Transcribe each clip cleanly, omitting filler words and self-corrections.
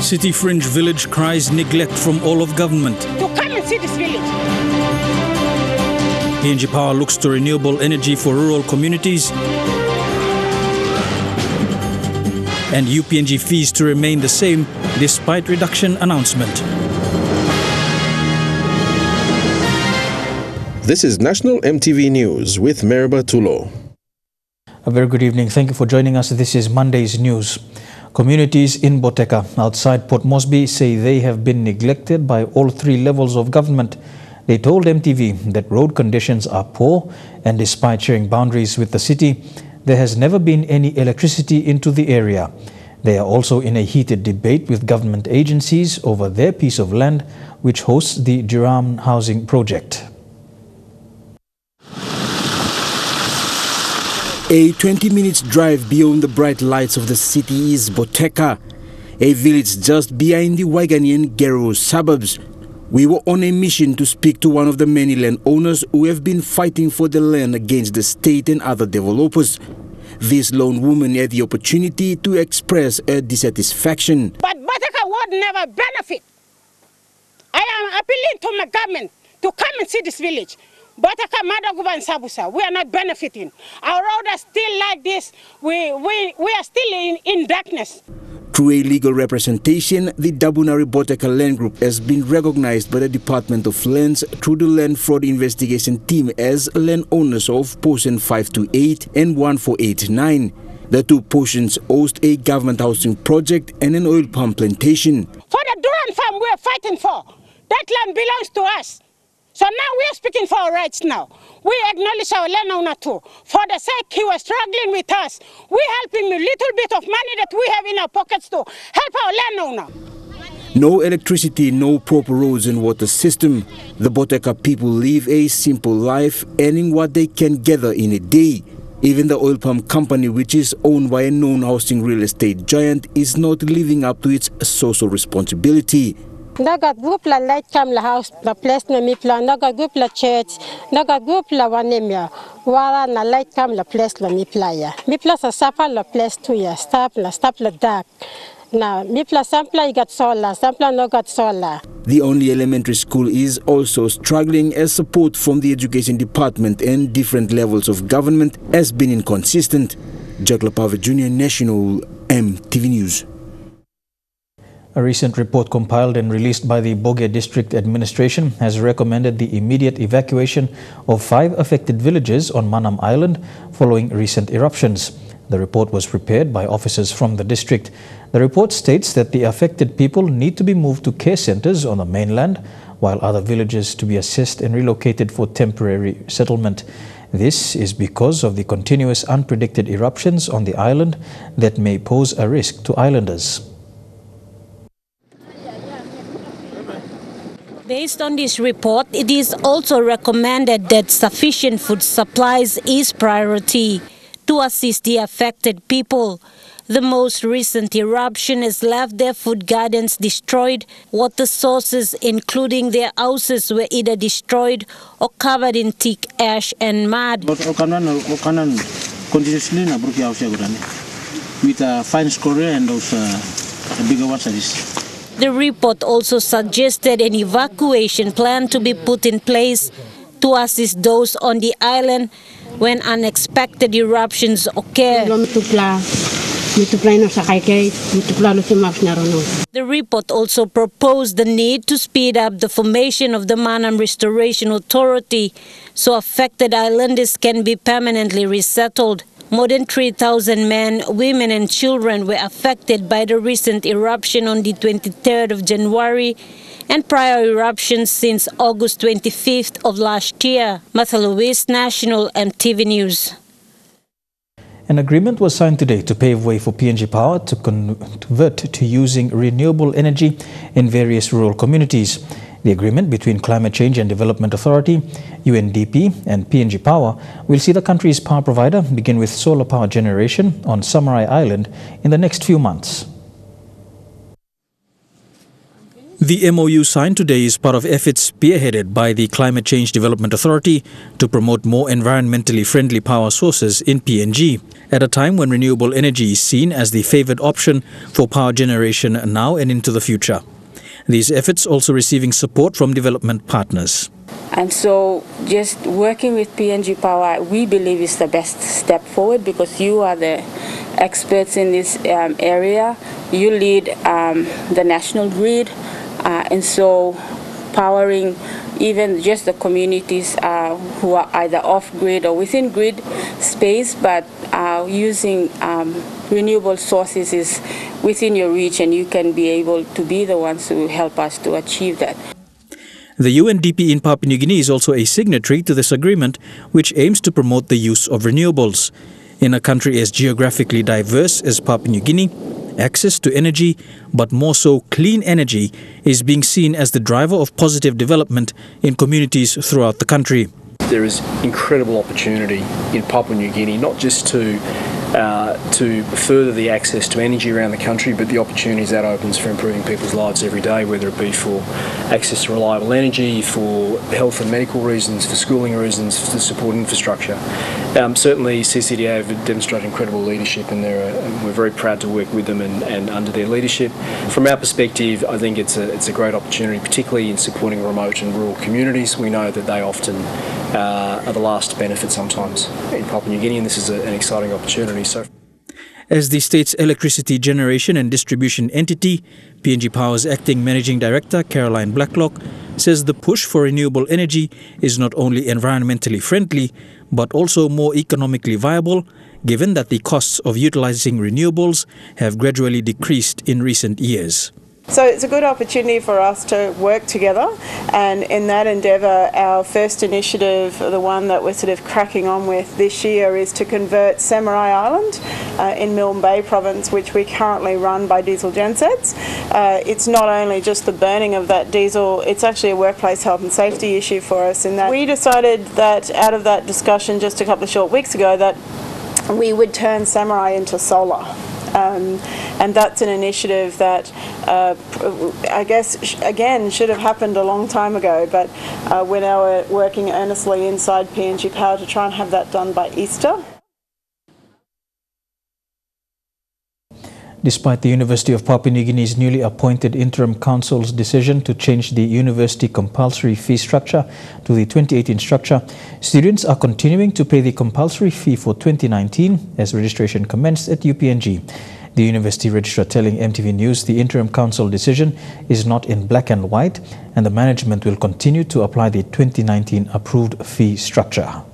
City fringe village cries neglect from all of government. To come and see this village. PNG Power looks to renewable energy for rural communities. And UPNG fees to remain the same despite reduction announcement. This is National EMTV News with Meriba Tulo. A very good evening. Thank you for joining us. This is Monday's news. Communities in Boteka outside Port Moresby say they have been neglected by all three levels of government. They told MTV that road conditions are poor, and despite sharing boundaries with the city, there has never been any electricity into the area. They are also in a heated debate with government agencies over their piece of land which hosts the Durham housing project. A 20-minute drive beyond the bright lights of the city is Boteka, a village just behind the Waiganian Gero suburbs. We were on a mission to speak to one of the many landowners who have been fighting for the land against the state and other developers. This lone woman had the opportunity to express her dissatisfaction. But Boteka would never benefit. I am appealing to my government to come and see this village. Boteka, Madaguba and Sabusa, we are not benefiting. Our road is still like this. We are still in darkness. Through a legal representation, the Dabunari Boteka Land Group has been recognized by the Department of Lands through the Land Fraud Investigation Team as landowners of Portion 528 and 1489. The two portions host a government housing project and an oil palm plantation. For the Duran farm we are fighting for, that land belongs to us. So now we are speaking for our rights now. We acknowledge our landowner too. For the sake he was struggling with us, we help him a little bit of money that we have in our pockets to help our landowner. No electricity, no proper roads and water system. The Boteka people live a simple life, earning what they can gather in a day. Even the oil palm company, which is owned by a known housing real estate giant, is not living up to its social responsibility. Naga group la light cam la house la place na mi plan naga group la church naga group la wanemia wala na light cam la place la mi playa mi place a sapa la place tu ya stop la dark na mi place sampla got solar sampla no got solar. The only elementary school is also struggling as support from the education department and different levels of government has been inconsistent. Jagla Pave Jr. National EMTV News. A recent report compiled and released by the Boge District Administration has recommended the immediate evacuation of 5 affected villages on Manam Island following recent eruptions. The report was prepared by officers from the district. The report states that the affected people need to be moved to care centers on the mainland, while other villages to be assessed and relocated for temporary settlement. This is because of the continuous unpredicted eruptions on the island that may pose a risk to islanders. Based on this report, it is also recommended that sufficient food supplies is priority to assist the affected people. The most recent eruption has left their food gardens destroyed. Water sources, including their houses, were either destroyed or covered in thick ash and mud. With a fine scorer and also a bigger water. The report also suggested an evacuation plan to be put in place to assist those on the island when unexpected eruptions occur. The report also proposed the need to speed up the formation of the Manam Restoration Authority so affected islanders can be permanently resettled. More than 3,000 men, women and children were affected by the recent eruption on the 23rd of January and prior eruptions since August 25th of last year. Martha Lewis, National EMTV News. An agreement was signed today to pave way for PNG Power to convert to using renewable energy in various rural communities. The agreement between Climate Change and Development Authority, UNDP, and PNG Power will see the country's power provider begin with solar power generation on Samarai Island in the next few months. The MOU signed today is part of efforts spearheaded by the Climate Change Development Authority to promote more environmentally friendly power sources in PNG, at a time when renewable energy is seen as the favoured option for power generation now and into the future. These efforts also receiving support from development partners. And so just working with PNG Power, we believe is the best step forward, because you are the experts in this area. You lead the national grid, and so powering even just the communities who are either off-grid or within grid space, but using renewable sources is within your reach, and you can be able to be the ones who help us to achieve that. The UNDP in Papua New Guinea is also a signatory to this agreement, which aims to promote the use of renewables. In a country as geographically diverse as Papua New Guinea, access to energy, but more so clean energy, is being seen as the driver of positive development in communities throughout the country. There is incredible opportunity in Papua New Guinea, not just to further the access to energy around the country, but the opportunities that opens for improving people's lives every day, whether it be for access to reliable energy, for health and medical reasons, for schooling reasons, to support infrastructure. Certainly CCDA have demonstrated incredible leadership, and we're very proud to work with them and under their leadership. From our perspective, I think it's a great opportunity, particularly in supporting remote and rural communities. We know that they often are the last to benefit sometimes in Papua New Guinea, and this is an exciting opportunity. As the state's electricity generation and distribution entity, PNG Power's acting managing director, Caroline Blacklock, says the push for renewable energy is not only environmentally friendly, but also more economically viable, given that the costs of utilizing renewables have gradually decreased in recent years. So it's a good opportunity for us to work together, and in that endeavour our first initiative, the one that we're sort of cracking on with this year, is to convert Samurai Island in Milne Bay province, which we currently run by diesel gensets. It's not only just the burning of that diesel, it's actually a workplace health and safety issue for us, in that we decided that out of that discussion just a couple of short weeks ago that we would turn Samurai into solar. And that's an initiative that I guess, again, should have happened a long time ago, but we're now working earnestly inside PNG Power to try and have that done by Easter. Despite the University of Papua New Guinea's newly appointed Interim Council's decision to change the university compulsory fee structure to the 2018 structure, students are continuing to pay the compulsory fee for 2019 as registration commenced at UPNG. The university registrar telling EMTV News the Interim Council decision is not in black and white, and the management will continue to apply the 2019 approved fee structure.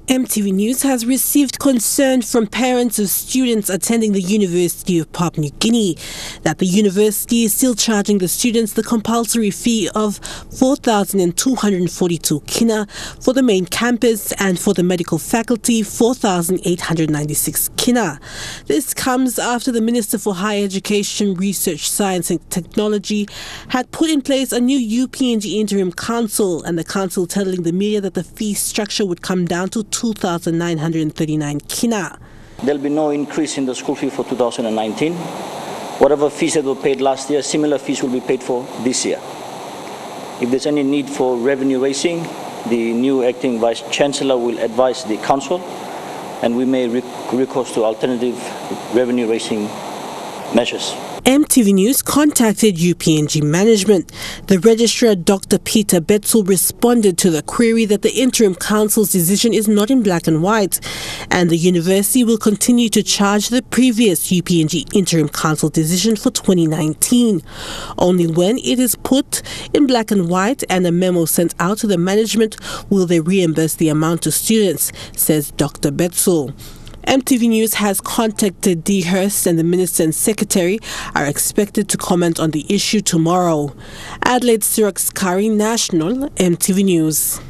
EMTV News has received concern from parents of students attending the University of Papua New Guinea that the university is still charging the students the compulsory fee of 4,242 kina for the main campus, and for the medical faculty 4,896 kina. This comes after the Minister for Higher Education, Research, Science and Technology had put in place a new UPNG Interim Council, and the council telling the media that the fee structure would come down to 2,939 kina. There'll be no increase in the school fee for 2019. Whatever fees that were paid last year, similar fees will be paid for this year. If there's any need for revenue raising, the new acting Vice Chancellor will advise the Council, and we may recourse to alternative revenue raising measures. EMTV News contacted UPNG management. The registrar, Dr. Peter Betzel, responded to the query that the Interim Council's decision is not in black and white, and the university will continue to charge the previous UPNG Interim Council decision for 2019. Only when it is put in black and white and a memo sent out to the management will they reimburse the amount to students, says Dr. Betzel. EMTV News has contacted D. Hurst, and the Minister and Secretary are expected to comment on the issue tomorrow. Adelaide Siraks Kari, National, EMTV News.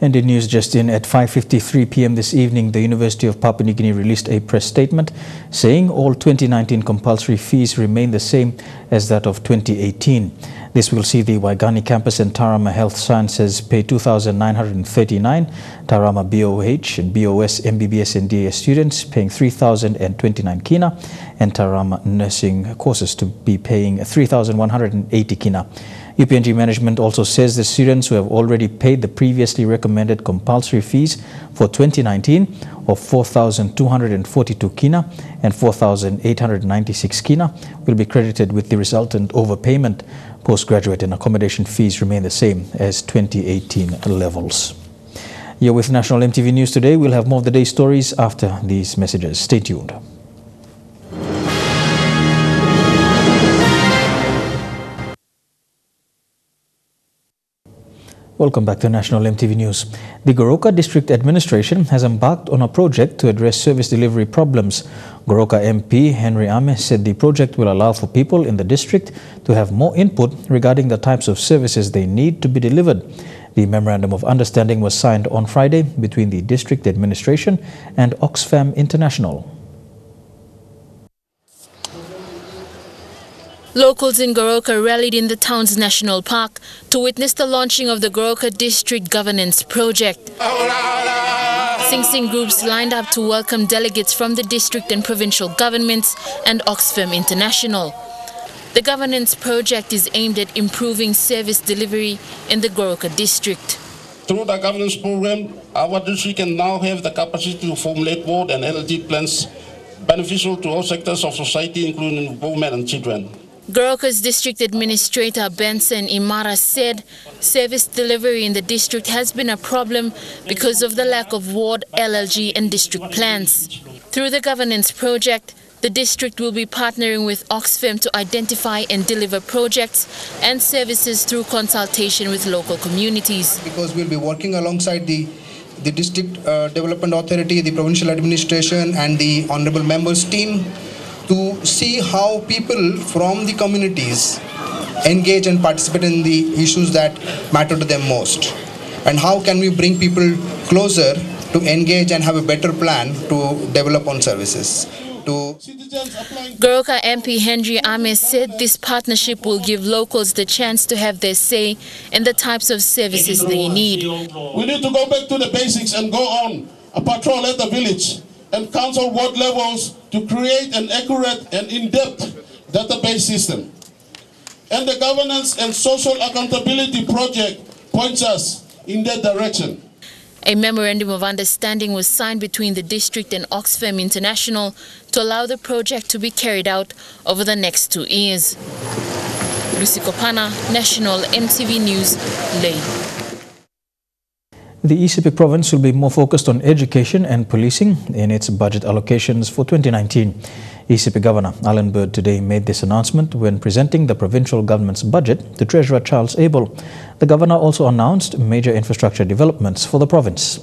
And in news just in, at 5:53 p.m. this evening, the University of Papua New Guinea released a press statement saying all 2019 compulsory fees remain the same as that of 2018. This will see the Waigani campus and Tarama Health Sciences pay 2,939, Tarama BOH and BOS MBBS and DAS students paying 3,029 kina, and Tarama nursing courses to be paying 3,180 kina. UPNG management also says the students who have already paid the previously recommended compulsory fees for 2019 of 4,242 kina and 4,896 kina will be credited with the resultant overpayment. Postgraduate and accommodation fees remain the same as 2018 levels. You're with National EMTV News today. We'll have more of the day's stories after these messages. Stay tuned. Welcome back to National EMTV News. The Goroka District Administration has embarked on a project to address service delivery problems. Goroka MP Henry Ame said the project will allow for people in the district to have more input regarding the types of services they need to be delivered. The Memorandum of Understanding was signed on Friday between the District Administration and Oxfam International. Locals in Goroka rallied in the town's national park to witness the launching of the Goroka District Governance Project. Sing Sing groups lined up to welcome delegates from the district and provincial governments and Oxfam International. The governance project is aimed at improving service delivery in the Goroka district. Through the governance program, our district can now have the capacity to formulate ward and LLG plans beneficial to all sectors of society, including women and children. Goroka's District Administrator Benson Imara said service delivery in the district has been a problem because of the lack of ward, LLG and district plans. Through the governance project, the district will be partnering with Oxfam to identify and deliver projects and services through consultation with local communities. Because we'll be working alongside the District Development Authority, the Provincial Administration and the Honourable Members team to see how people from the communities engage and participate in the issues that matter to them most. And how can we bring people closer to engage and have a better plan to develop on services. Goroka MP Henry Ame said this partnership will give locals the chance to have their say in the types of services they need. We need to go back to the basics and go on a patrol at the village and council ward levels to create an accurate and in-depth database system. And the governance and social accountability project points us in that direction. A memorandum of understanding was signed between the district and Oxfam International to allow the project to be carried out over the next 2 years. Lucy Kopana, National EMTV News, Ley. The ECP province will be more focused on education and policing in its budget allocations for 2019. ECP Governor Alan Bird today made this announcement when presenting the provincial government's budget to Treasurer Charles Abel. The governor also announced major infrastructure developments for the province.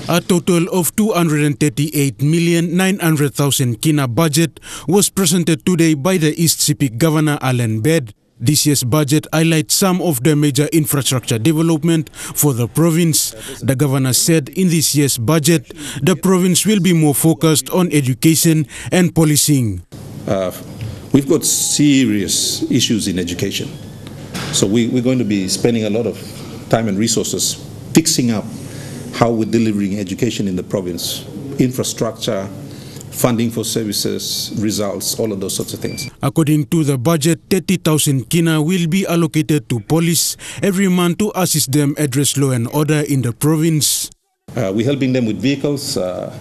A total of 238,900,000 kina budget was presented today by the East Sepik Governor Alan Bird. This year's budget highlights some of the major infrastructure development for the province. The governor said in this year's budget, the province will be more focused on education and policing. We've got serious issues in education. So we're going to be spending a lot of time and resources fixing up how we're delivering education in the province, infrastructure, funding for services, results, all of those sorts of things. According to the budget, 30,000 kina will be allocated to police every month to assist them address law and order in the province. We're helping them with vehicles. We're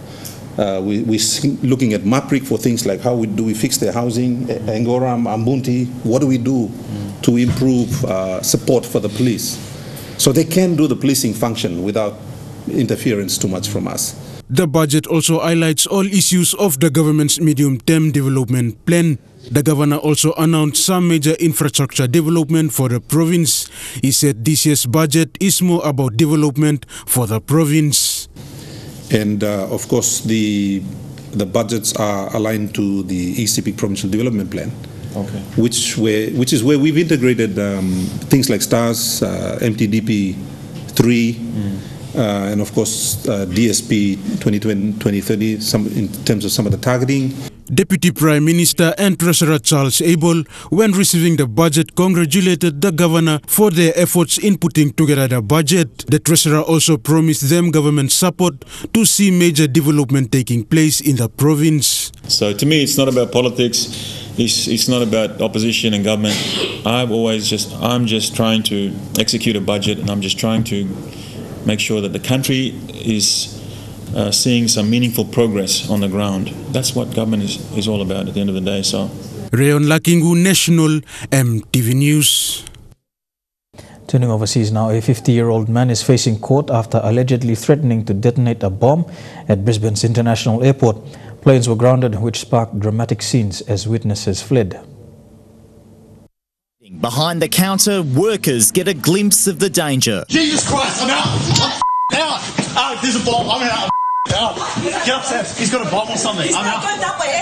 looking at MAPRIC for things like how do we fix their housing, Angoram, Ambunti, what do we do to improve support for the police so they can do the policing function without interference too much from us. The budget also highlights all issues of the government's medium-term development plan. The governor also announced some major infrastructure development for the province. He said this year's budget is more about development for the province. And of course, the budgets are aligned to the ECP Provincial Development Plan. which is where we've integrated things like STARS, MTDP 3, and of course DSP 2020-2030, in terms of some of the targeting. Deputy Prime Minister and Treasurer Charles Abel, when receiving the budget, congratulated the governor for their efforts in putting together the budget. The Treasurer also promised them government support to see major development taking place in the province. So to me, it's not about politics. It's not about opposition and government. I'm just trying to execute a budget, and I'm just trying to make sure that the country is seeing some meaningful progress on the ground. That's what government is all about at the end of the day. So, Rayon Lakingu, National EMTV News. Turning overseas now, a 50-year-old man is facing court after allegedly threatening to detonate a bomb at Brisbane's International Airport. Planes were grounded, which sparked dramatic scenes as witnesses fled. Behind the counter, workers get a glimpse of the danger. Jesus Christ, I'm out! I'm out! There's a bomb, I'm out! Get upstairs. He's got a bomb or something. I'm out.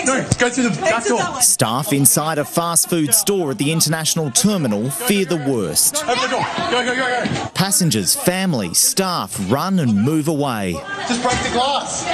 No, go through the back door. Staff inside a fast food store at the international terminal fear the worst. Open the door. Go, go, go, go. Passengers, families, staff run and move away. Just break the glass.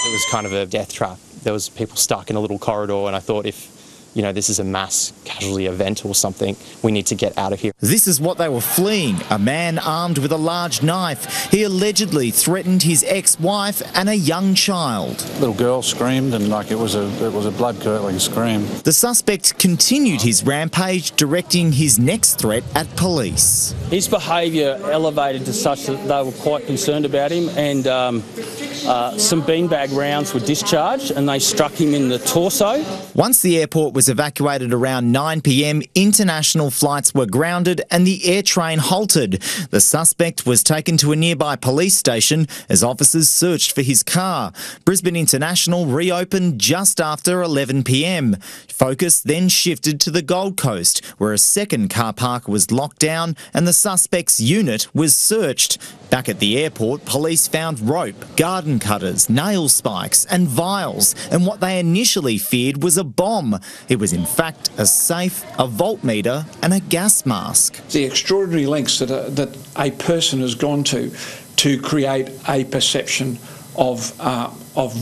It was kind of a death trap. There was people stuck in a little corridor, and I thought, if this is a mass casualty event or something, we need to get out of here. This is what they were fleeing, a man armed with a large knife. He allegedly threatened his ex-wife and a young child. Little girl screamed, and it was a blood-curdling scream. The suspect continued his rampage, directing his next threat at police. His behaviour elevated to such that they were quite concerned about him, and some beanbag rounds were discharged and they struck him in the torso. Once the airport was evacuated around 9 p.m, international flights were grounded and the air train halted. The suspect was taken to a nearby police station as officers searched for his car. Brisbane International reopened just after 11 p.m. Focus then shifted to the Gold Coast, where a second car park was locked down and the suspect's unit was searched. Back at the airport, police found rope, garden cutters, nail spikes and vials, and what they initially feared was a bomb. It was in fact a safe, a voltmeter and a gas mask. The extraordinary lengths that a person has gone to create a perception of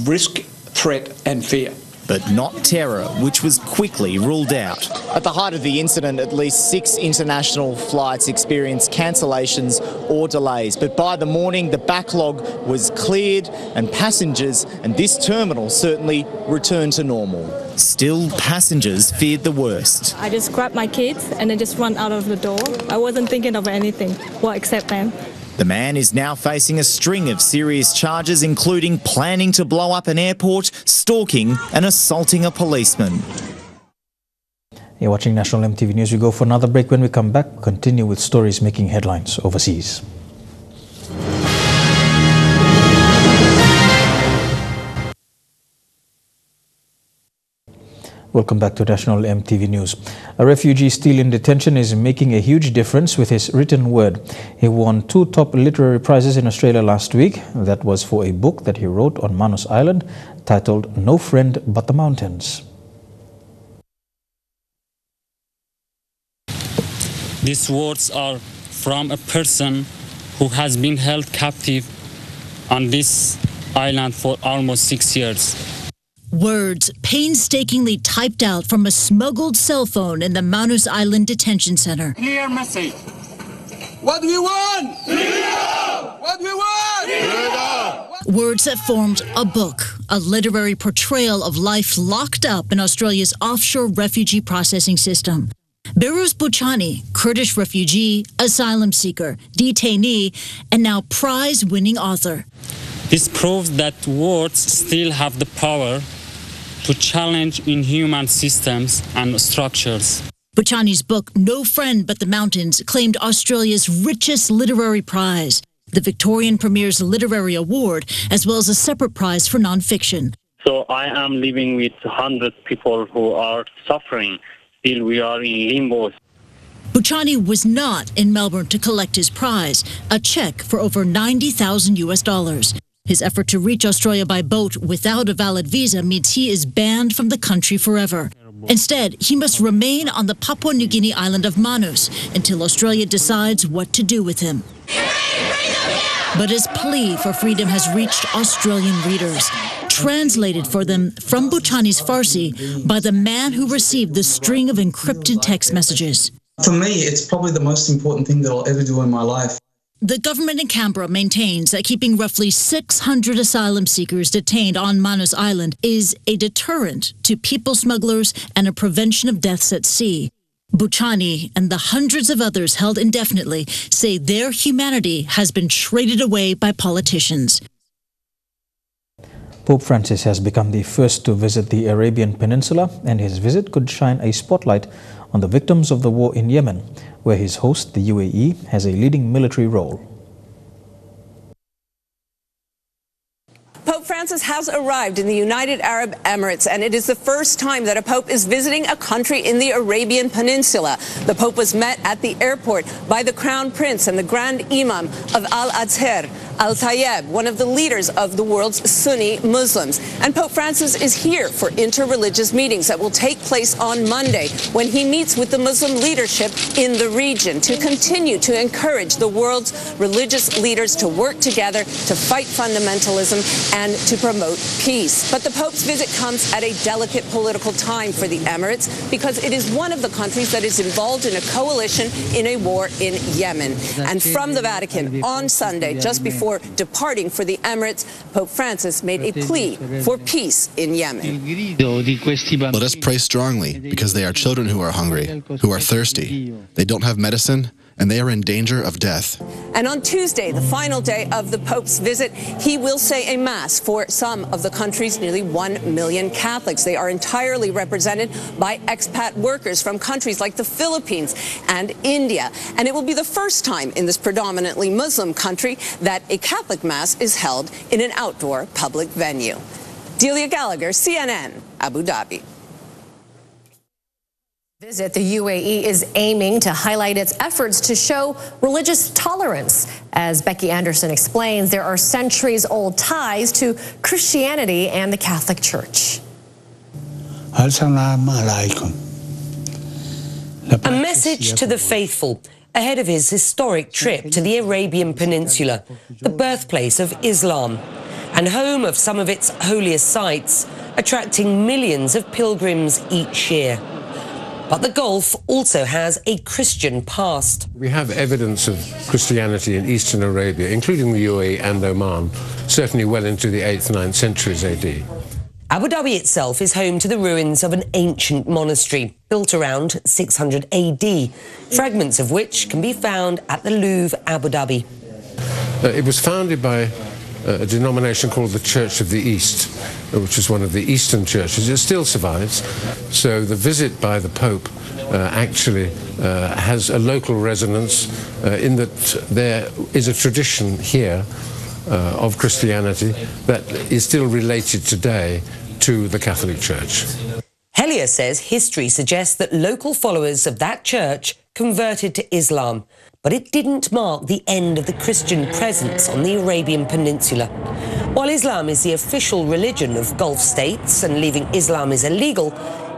risk, threat and fear. But not terror, which was quickly ruled out. At the height of the incident, at least 6 international flights experienced cancellations or delays. But by the morning, the backlog was cleared and passengers and this terminal certainly returned to normal. Still, passengers feared the worst. I just grabbed my kids and then just run out of the door. I wasn't thinking of anything, except them. The man is now facing a string of serious charges, including planning to blow up an airport, stalking and assaulting a policeman. You're watching National EMTV News. We go for another break. When we come back, continue with stories making headlines overseas. Welcome back to National EMTV News. A refugee still in detention is making a huge difference with his written word. He won 2 top literary prizes in Australia last week. That was for a book that he wrote on Manus Island titled No Friend But the Mountains. These words are from a person who has been held captive on this island for almost 6 years. Words painstakingly typed out from a smuggled cell phone in the Manus Island Detention Center. Clear message. What do we want? Freedom! What do we want? Freedom! Words that formed a book, a literary portrayal of life locked up in Australia's offshore refugee processing system. Behrouz Boochani, Kurdish refugee, asylum seeker, detainee, and now prize-winning author. This proves that words still have the power to challenge inhuman systems and structures. Boochani's book, No Friend But the Mountains, claimed Australia's richest literary prize, the Victorian Premier's Literary Award, as well as a separate prize for non-fiction. So I am living with 100 people who are suffering. Still, we are in limbo. Boochani was not in Melbourne to collect his prize, a check for over $90,000. His effort to reach Australia by boat without a valid visa means he is banned from the country forever. Instead, he must remain on the Papua New Guinea island of Manus until Australia decides what to do with him. But his plea for freedom has reached Australian readers, translated for them from Buchani's Farsi by the man who received the string of encrypted text messages. For me, it's probably the most important thing that I'll ever do in my life. The government in Canberra maintains that keeping roughly 600 asylum seekers detained on Manus Island is a deterrent to people smugglers and a prevention of deaths at sea. Buchani and the hundreds of others held indefinitely say their humanity has been traded away by politicians. Pope Francis has become the first to visit the Arabian Peninsula, and his visit could shine a spotlight on the victims of the war in Yemen, where his host, the UAE, has a leading military role. Pope Francis has arrived in the United Arab Emirates, and it is the first time that a pope is visiting a country in the Arabian Peninsula. The pope was met at the airport by the Crown Prince and the Grand Imam of Al-Azhar, Al-Tayyib, one of the leaders of the world's Sunni Muslims. And Pope Francis is here for interreligious meetings that will take place on Monday when he meets with the Muslim leadership in the region to continue to encourage the world's religious leaders to work together to fight fundamentalism and to promote peace. But the Pope's visit comes at a delicate political time for the Emirates because it is one of the countries that is involved in a coalition in a war in Yemen. And from the Vatican on Sunday, just before departing for the Emirates, Pope Francis made a plea for peace in Yemen. Let us pray strongly because they are children who are hungry, who are thirsty. They don't have medicine, and they are in danger of death. And on Tuesday, the final day of the Pope's visit, he will say a mass for some of the country's nearly 1 million Catholics. They are entirely represented by expat workers from countries like the Philippines and India. And it will be the first time in this predominantly Muslim country that a Catholic mass is held in an outdoor public venue. Delia Gallagher, CNN, Abu Dhabi. Visit the UAE is aiming to highlight its efforts to show religious tolerance. As Becky Anderson explains, there are centuries-old ties to Christianity and the Catholic Church. A message to the faithful ahead of his historic trip to the Arabian Peninsula, the birthplace of Islam and home of some of its holiest sites, attracting millions of pilgrims each year. But the Gulf also has a Christian past. We have evidence of Christianity in Eastern Arabia, including the UAE and Oman, certainly well into the 8th, 9th centuries AD. Abu Dhabi itself is home to the ruins of an ancient monastery built around 600 AD, fragments of which can be found at the Louvre, Abu Dhabi. It was founded by a denomination called the Church of the East, which is one of the Eastern churches. It still survives. So the visit by the Pope actually has a local resonance in that there is a tradition here of Christianity that is still related today to the Catholic Church. Helia says history suggests that local followers of that church converted to Islam, but it didn't mark the end of the Christian presence on the Arabian Peninsula. While Islam is the official religion of Gulf states and leaving Islam is illegal,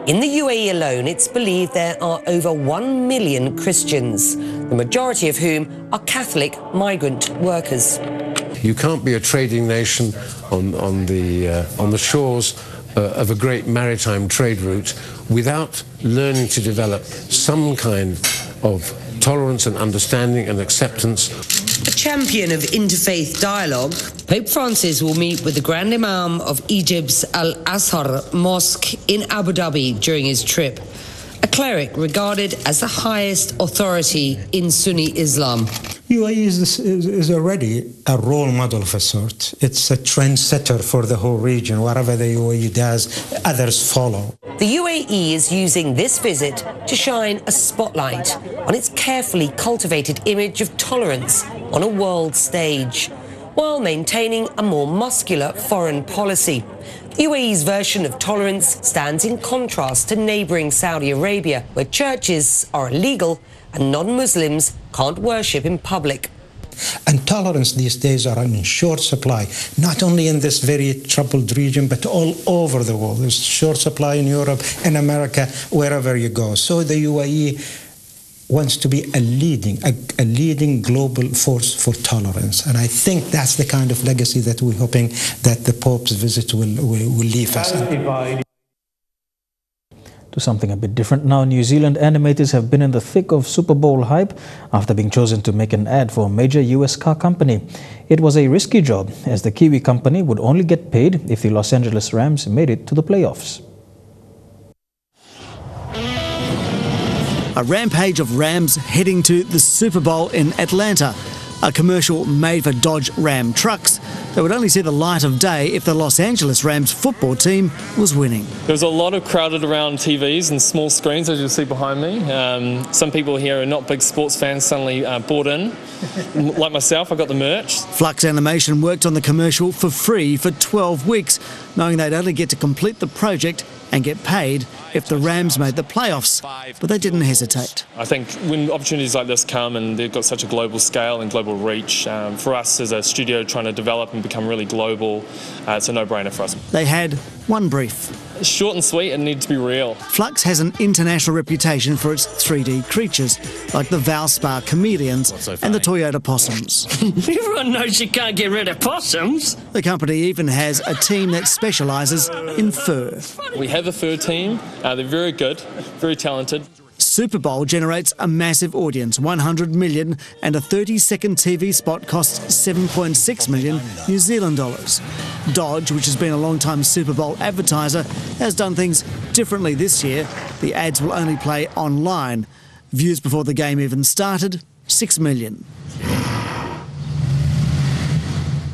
in the UAE alone it's believed there are over 1 million Christians, the majority of whom are Catholic migrant workers. You can't be a trading nation on the shores of a great maritime trade route without learning to develop some kind of tolerance and understanding and acceptance. A champion of interfaith dialogue, Pope Francis will meet with the Grand Imam of Egypt's Al-Azhar Mosque in Abu Dhabi during his trip, a cleric regarded as the highest authority in Sunni Islam. UAE is already a role model of a sort. It's a trendsetter for the whole region. Whatever the UAE does, others follow. The UAE is using this visit to shine a spotlight on its carefully cultivated image of tolerance on a world stage, while maintaining a more muscular foreign policy. The UAE's version of tolerance stands in contrast to neighbouring Saudi Arabia, where churches are illegal and non-Muslims can't worship in public. And tolerance these days are in short supply, not only in this very troubled region, but all over the world. There's short supply in Europe, in America, wherever you go. So the UAE wants to be a leading global force for tolerance. And I think that's the kind of legacy that we're hoping that the Pope's visit will leave us. To something a bit different now, New Zealand animators have been in the thick of Super Bowl hype after being chosen to make an ad for a major US car company. It was a risky job, as the Kiwi company would only get paid if the Los Angeles Rams made it to the playoffs. A rampage of Rams heading to the Super Bowl in Atlanta. A commercial made for Dodge Ram trucks that would only see the light of day if the Los Angeles Rams football team was winning. There was a lot of crowded around TVs and small screens, as you'll see behind me. Some people here are not big sports fans, suddenly bought in. Like myself, I got the merch. Flux Animation worked on the commercial for free for 12 weeks, knowing they'd only get to complete the project and get paid if the Rams made the playoffs, but they didn't hesitate. I think when opportunities like this come and they've got such a global scale and global reach, for us as a studio trying to develop and become really global, it's a no-brainer for us. They had one brief. Short and sweet and need to be real. Flux has an international reputation for its 3D creatures, like the Valspar chameleons and the Toyota possums. Everyone knows you can't get rid of possums. The company even has a team that specialises in fur. We have a fur team. They're very good, very talented. Super Bowl generates a massive audience, 100 million, and a 30-second TV spot costs 7.6 million New Zealand dollars. Dodge, which has been a long-time Super Bowl advertiser, has done things differently this year. The ads will only play online. Views before the game even started, 6 million.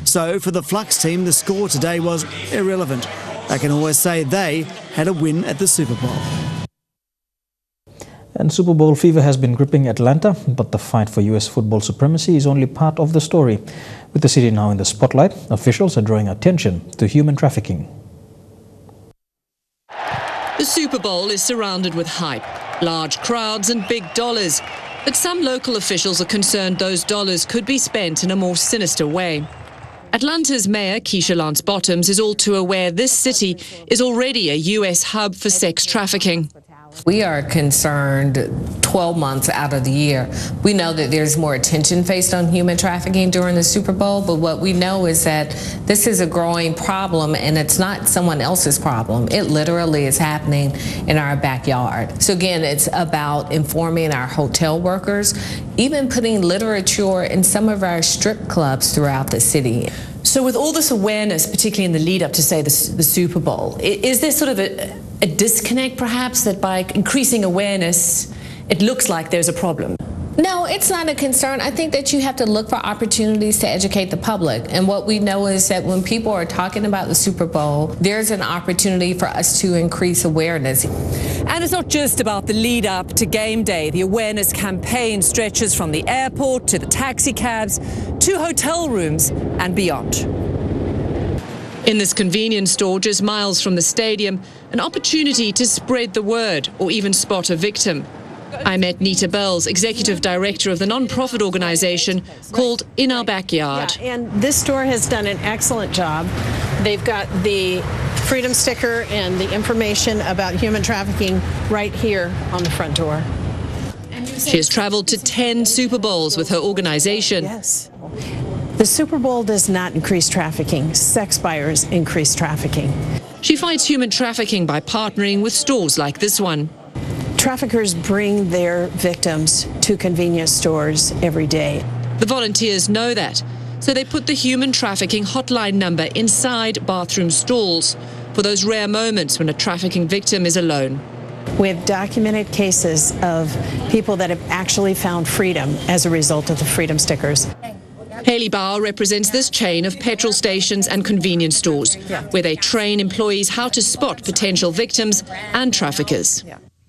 So for the Flux team, the score today was irrelevant. They can always say they had a win at the Super Bowl. And Super Bowl fever has been gripping Atlanta, but the fight for US football supremacy is only part of the story. With the city now in the spotlight, officials are drawing attention to human trafficking. The Super Bowl is surrounded with hype, large crowds and big dollars. But some local officials are concerned those dollars could be spent in a more sinister way. Atlanta's Mayor, Keisha Lance Bottoms, is all too aware this city is already a US hub for sex trafficking. We are concerned 12 months out of the year. We know that there's more attention faced on human trafficking during the Super Bowl, but what we know is that this is a growing problem and it's not someone else's problem. It literally is happening in our backyard. So again, it's about informing our hotel workers, even putting literature in some of our strip clubs throughout the city. So with all this awareness, particularly in the lead up to, say, the Super Bowl, is there sort of a disconnect perhaps that by increasing awareness, it looks like there's a problem? No, it's not a concern. I think that you have to look for opportunities to educate the public. And what we know is that when people are talking about the Super Bowl, there's an opportunity for us to increase awareness. And it's not just about the lead up to game day. The awareness campaign stretches from the airport to the taxi cabs to hotel rooms and beyond. In this convenience store just miles from the stadium, an opportunity to spread the word or even spot a victim. I met Nita Bells, Executive Director of the non-profit organisation called In Our Backyard. Yeah, and this store has done an excellent job. They've got the freedom sticker and the information about human trafficking right here on the front door. She has travelled to 10 Super Bowls with her organisation. Yes. The Super Bowl does not increase trafficking. Sex buyers increase trafficking. She fights human trafficking by partnering with stores like this one. Traffickers bring their victims to convenience stores every day. The volunteers know that, so they put the human trafficking hotline number inside bathroom stalls for those rare moments when a trafficking victim is alone. We have documented cases of people that have actually found freedom as a result of the freedom stickers. Haley Bauer represents this chain of petrol stations and convenience stores, where they train employees how to spot potential victims and traffickers.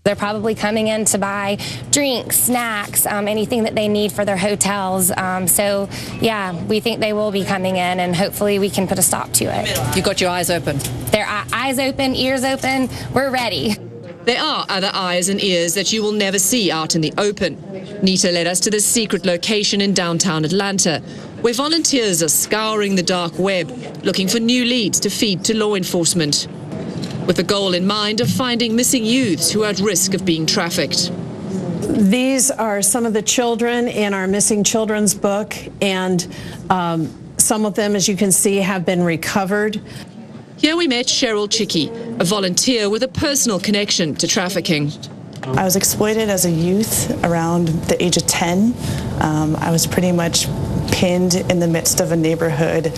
They're probably coming in to buy drinks, snacks, anything that they need for their hotels. So, yeah, we think they will be coming in, and hopefully we can put a stop to it. You got your eyes open? Their eyes open, ears open. We're ready. There are other eyes and ears that you will never see out in the open. Nita led us to this secret location in downtown Atlanta, where volunteers are scouring the dark web, looking for new leads to feed to law enforcement, with the goal in mind of finding missing youths who are at risk of being trafficked. These are some of the children in our missing children's book, and some of them, as you can see, have been recovered. Here we met Cheryl Chicky, a volunteer with a personal connection to trafficking. I was exploited as a youth around the age of 10. I was pretty much pinned in the midst of a neighborhood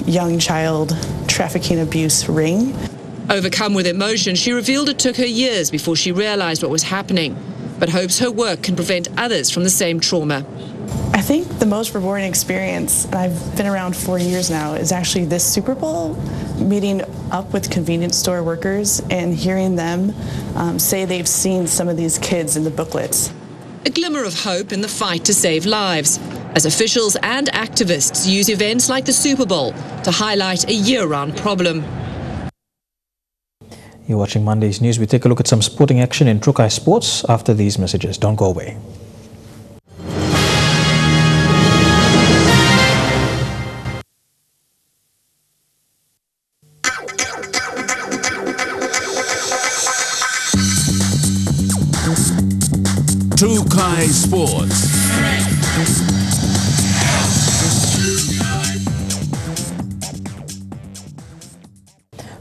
young child trafficking abuse ring. Overcome with emotion, she revealed it took her years before she realized what was happening, but hopes her work can prevent others from the same trauma. I think the most rewarding experience, and I've been around 4 years now, is actually this Super Bowl, meeting up with convenience store workers and hearing them say they've seen some of these kids in the booklets. A glimmer of hope in the fight to save lives, as officials and activists use events like the Super Bowl to highlight a year-round problem. You're watching Monday's News. We take a look at some sporting action in Trukai Sports after these messages. Don't go away. Trukai Sports.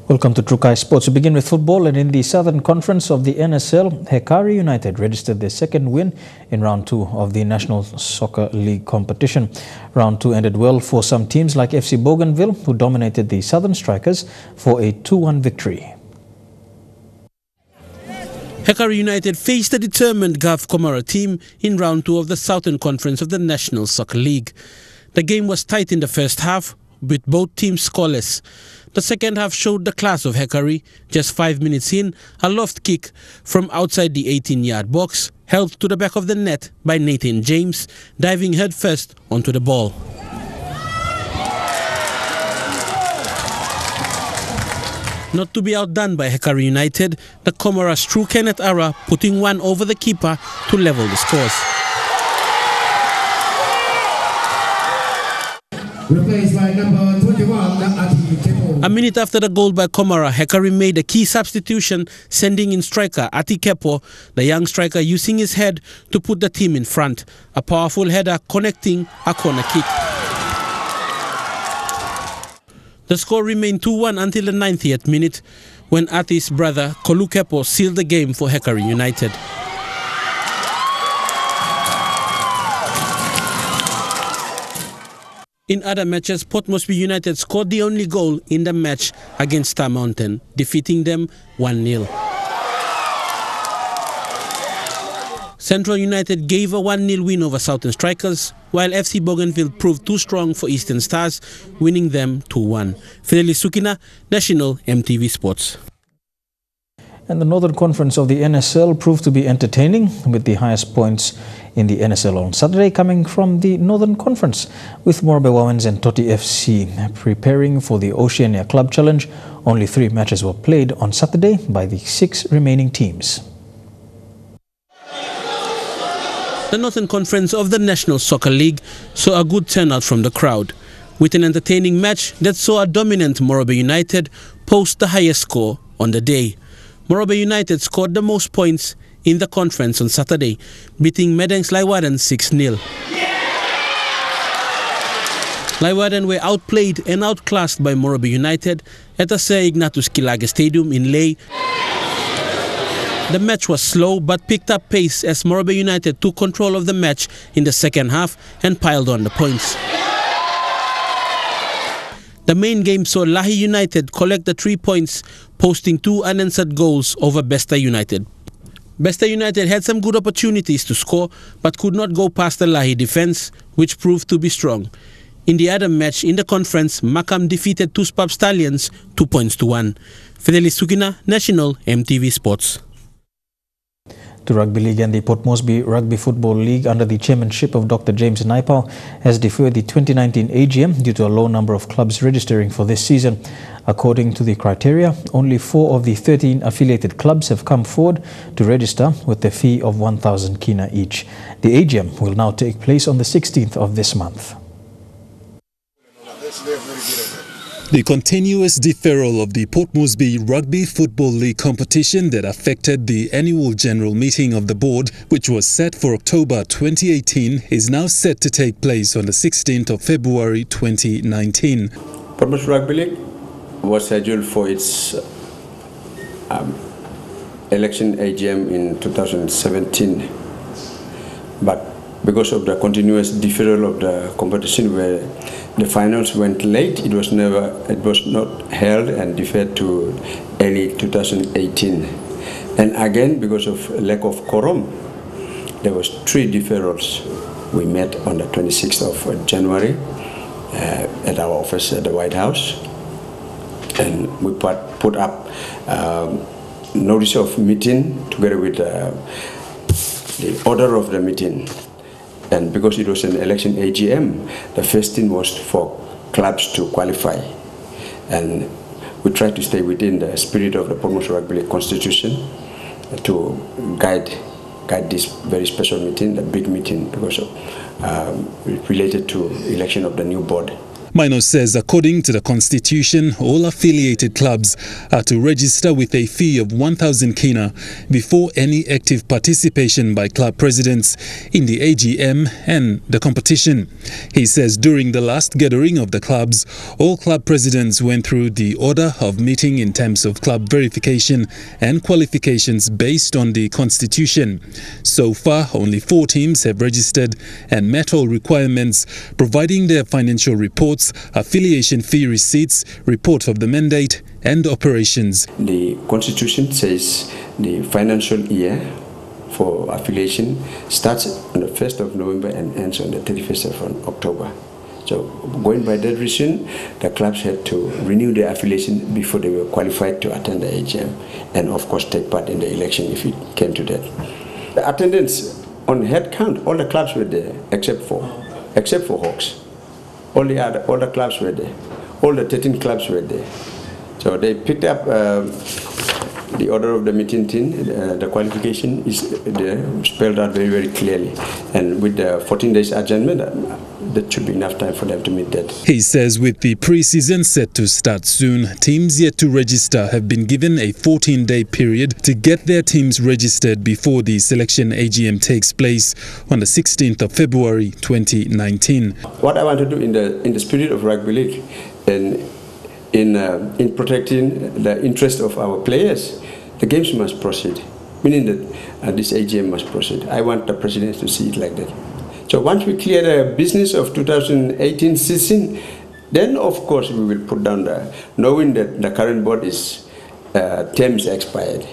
Welcome to Trukai Sports. We begin with football, and in the Southern Conference of the NSL, Hekari United registered their second win in Round 2 of the National Soccer League competition. Round 2 ended well for some teams like FC Bougainville, who dominated the Southern Strikers for a 2-1 victory. Hekari United faced a determined Gulf Comora team in Round 2 of the Southern Conference of the National Soccer League. The game was tight in the first half, with both teams scoreless. The second half showed the class of Hekari. Just 5 minutes in, a loft kick from outside the 18-yard box, helped to the back of the net by Nathan James, diving headfirst onto the ball. Not to be outdone by Hekari United, the Comoras threw Kenneth Ara, putting one over the keeper to level the scores. Replaced by number 21, Ati Kepo. A minute after the goal by Comora, Hekari made a key substitution, sending in striker Ati Kepo, the young striker using his head to put the team in front. A powerful header connecting a corner kick. The score remained 2-1 until the 90th minute, when Ati's brother Kolu Kepo sealed the game for Hekari United. In other matches, Port Moresby United scored the only goal in the match against Star Mountain, defeating them 1-0. Central United gave a 1-0 win over Southern Strikers, while FC Bougainville proved too strong for Eastern Stars, winning them 2-1. Fidelis Sukina, National EMTV Sports. And the Northern Conference of the NSL proved to be entertaining, with the highest points in the NSL on Saturday coming from the Northern Conference, with Morobe Wowens and Toti FC preparing for the Oceania Club Challenge. Only 3 matches were played on Saturday by the 6 remaining teams. The Northern Conference of the National Soccer League saw a good turnout from the crowd, with an entertaining match that saw a dominant Morobe United post the highest score on the day. Morobe United scored the most points in the conference on Saturday, beating Meden's Leeuwarden 6-0. Leeuwarden were outplayed and outclassed by Morobe United at the Sir Ignatius Kilage Stadium in Lae. The match was slow but picked up pace as Morobe United took control of the match in the second half and piled on the points. The main game saw Lahi United collect the 3 points, posting 2 unanswered goals over Besta United. Besta United had some good opportunities to score but could not go past the Lahi defense, which proved to be strong. In the other match in the conference, Makam defeated Tuspap Stallions 2-1. Fidelis Sukina, National EMTV Sports. The Rugby League and the Port Moresby Rugby Football League, under the chairmanship of Dr. James Naipau, has deferred the 2019 AGM due to a low number of clubs registering for this season. According to the criteria, only 4 of the 13 affiliated clubs have come forward to register with a fee of 1,000 kina each. The AGM will now take place on the 16th of this month. The continuous deferral of the Port Moresby Rugby Football League competition that affected the annual general meeting of the board, which was set for October 2018, is now set to take place on the 16th of February 2019. Port Moresby Rugby League was scheduled for its election AGM in 2017, but because of the continuous deferral of the competition, where the finals went late, it was not held and deferred to early 2018. And again, because of lack of quorum, there was 3 deferrals. We met on the 26th of January at our office at the White House, and we put up notice of meeting together with the order of the meeting. And because it was an election AGM, the first thing was for clubs to qualify. And we tried to stay within the spirit of the Port Moresby Rugby League Constitution to guide this very special meeting, the big meeting, because related to election of the new board. Mino says according to the Constitution, all affiliated clubs are to register with a fee of 1,000 kina before any active participation by club presidents in the AGM and the competition. He says during the last gathering of the clubs, all club presidents went through the order of meeting in terms of club verification and qualifications based on the Constitution. So far, only 4 teams have registered and met all requirements, providing their financial reports, affiliation fee receipts, report of the mandate and operations. The Constitution says the financial year for affiliation starts on the 1st of November and ends on the 31st of October. So going by that reason, the clubs had to renew their affiliation before they were qualified to attend the AGM and of course take part in the election if it came to that. The attendance on head count, all the clubs were there except for Hawks. All the clubs were there. All the 13 clubs were there. So they picked up the order of the meeting team. The qualification is there, spelled out very, very clearly. And with the 14 days adjournment, that should be enough time for them to meet that. He says with the pre-season set to start soon, teams yet to register have been given a 14-day period to get their teams registered before the selection AGM takes place on the 16th of February 2019. What I want to do in the spirit of rugby league and in protecting the interest of our players, the games must proceed, meaning that this AGM must proceed. I want the presidents to see it like that. So once we clear the business of 2018 season, then of course we will put down knowing that the current board is terms expired,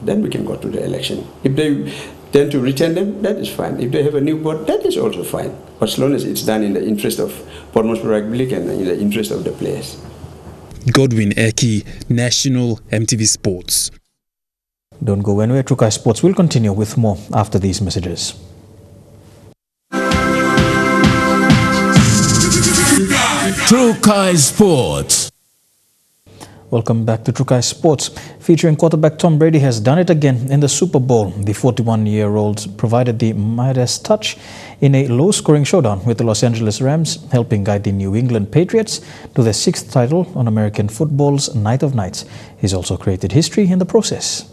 then we can go to the election. If they tend to retain them, that is fine. If they have a new board, that is also fine. As long as it's done in the interest of Port Moresby Rugby League and in the interest of the players. Godwin Eki, National EMTV Sports. Don't go anywhere. Trukai Sports will continue with more after these messages. Trukai Sports. Welcome back to Trukai Sports. Featuring quarterback Tom Brady has done it again in the Super Bowl. The 41-year-old provided the Midas touch in a low-scoring showdown with the Los Angeles Rams, helping guide the New England Patriots to their 6th title on American football's Night of Nights. He's also created history in the process.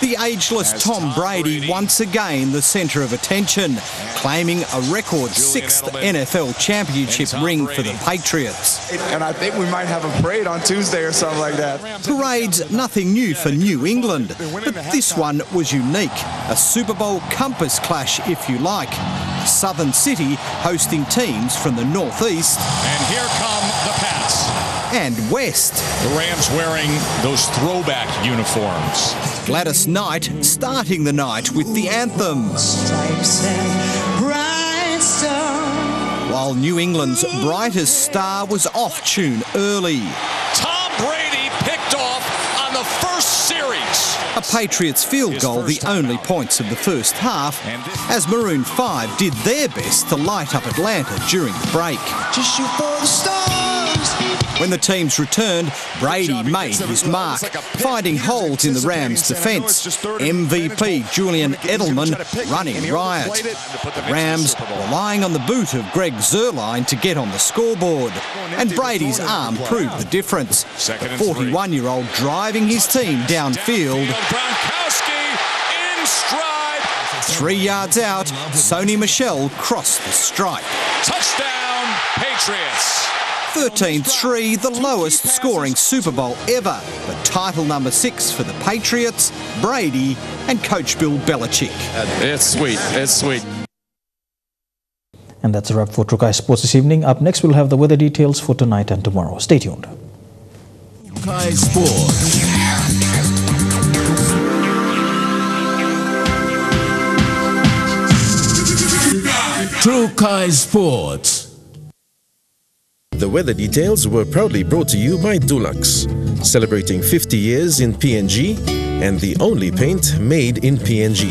The ageless Tom Brady once again the centre of attention, claiming a record 6th NFL championship ring for the Patriots. And I think we might have a parade on Tuesday or something like that. Parade's nothing new for New England, but this one was unique. A Super Bowl compass clash, if you like. Southern City hosting teams from the Northeast. And here come the Pats. And West. The Rams wearing those throwback uniforms. Gladys Knight starting the night with the anthem. While New England's brightest star was off tune early. Tom Brady picked off on the first series. A Patriots field goal, the only points of the first half, as Maroon 5 did their best to light up Atlanta during the break. Just shoot for the stars. When the teams returned, Brady made his mark, finding holes in the Rams' defence. MVP Julian Edelman running riot. The Rams relying on the boot of Greg Zuerlein to get on the scoreboard. And Brady's arm proved the difference. The 41-year-old driving his team downfield. Gronkowski in stride. 3 yards out, Sony Michel crossed the stripe. Touchdown, Patriots. 13-3, the lowest scoring Super Bowl ever, but title number 6 for the Patriots, Brady and Coach Bill Belichick. It's sweet, it's sweet. And that's a wrap for True Kai Sports this evening. Up next, we'll have the weather details for tonight and tomorrow. Stay tuned. True Kai Sports. True Kai Sports. The weather details were proudly brought to you by Dulux, celebrating 50 years in PNG and the only paint made in PNG.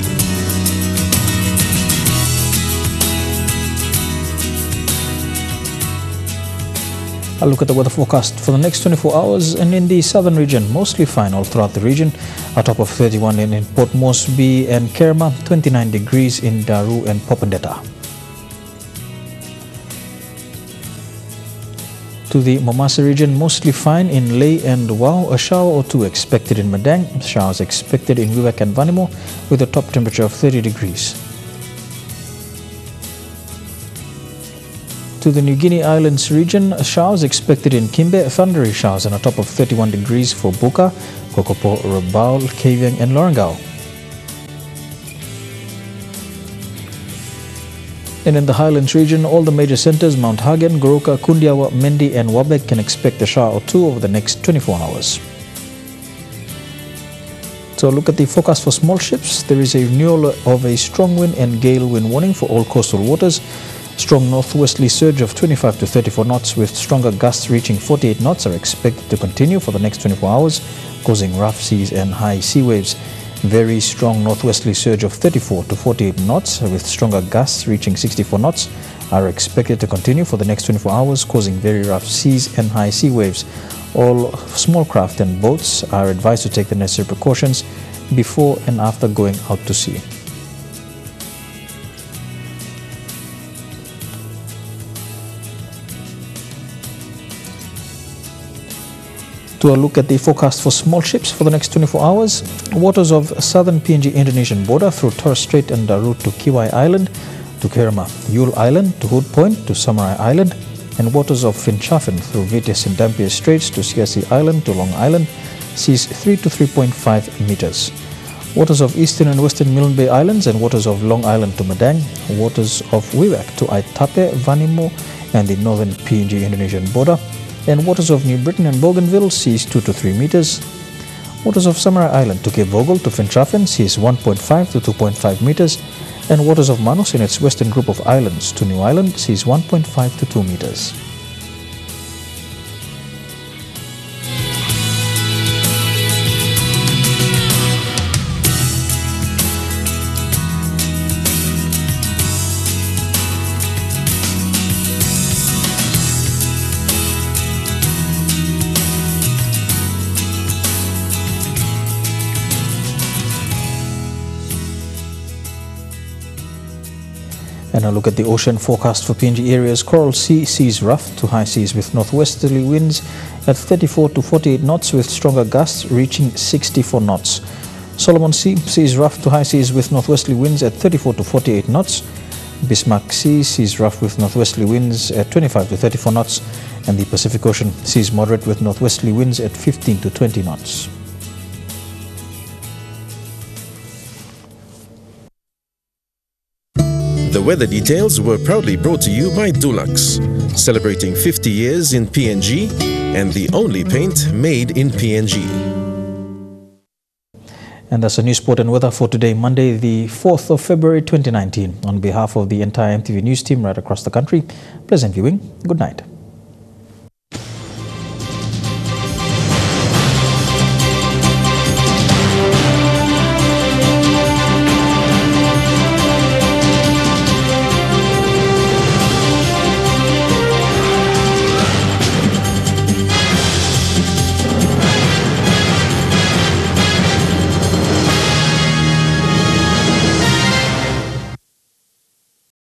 A look at the weather forecast for the next 24 hours, and in the southern region, mostly fine all throughout the region. A top of 31 in Port Moresby and Kerma, 29 degrees in Daru and Popondetta. To the Momasa region, mostly fine in Ley and Wau, a shower or two expected in Madang, showers expected in Wewak and Vanimo with a top temperature of 30 degrees. To the New Guinea Islands region, showers expected in Kimbe, thundery showers and a top of 31 degrees for Buka, Kokopo, Rabaul, Kavieng and Lorengau. And in the Highlands region, all the major centres, Mount Hagen, Goroka, Kundiawa, Mendi and Wabek can expect a shower or two over the next 24 hours. So look at the forecast for small ships. There is a renewal of a strong wind and gale wind warning for all coastal waters. Strong northwesterly surge of 25 to 34 knots with stronger gusts reaching 48 knots are expected to continue for the next 24 hours, causing rough seas and high sea waves. Very strong northwesterly surge of 34 to 48 knots with stronger gusts reaching 64 knots are expected to continue for the next 24 hours, causing very rough seas and high sea waves. All small craft and boats are advised to take the necessary precautions before and after going out to sea. To a look at the forecast for small ships for the next 24 hours, waters of southern PNG Indonesian border through Torres Strait and the route to Kiwai Island, to Kerma, Yule Island, to Hood Point, to Samurai Island, and waters of Finchafen through Vitis and Dampier Straits to Siasi Island to Long Island, seas 3 to 3.5 meters. Waters of eastern and western Milne Bay Islands and waters of Long Island to Madang, waters of Wewak to Aitape, Vanimo, and the northern PNG Indonesian border, and waters of New Britain and Bougainville, seas 2 to 3 meters. Waters of Samurai Island to Cape Vogel to Finchafen, seas 1.5 to 2.5 meters. And waters of Manus and its western group of islands to New Island, seas 1.5 to 2 meters. And a look at the ocean forecast for PNG areas. Coral Sea, seas rough to high seas with northwesterly winds at 34 to 48 knots with stronger gusts reaching 64 knots. Solomon Sea, seas rough to high seas with northwesterly winds at 34 to 48 knots. Bismarck Sea, seas rough with northwesterly winds at 25 to 34 knots. And the Pacific Ocean, seas moderate with northwesterly winds at 15 to 20 knots. The weather details were proudly brought to you by Dulux, celebrating 50 years in PNG and the only paint made in PNG. And that's a news, sport and weather for today, Monday, the 4th of February 2019. On behalf of the entire EMTV News team right across the country, pleasant viewing. Good night.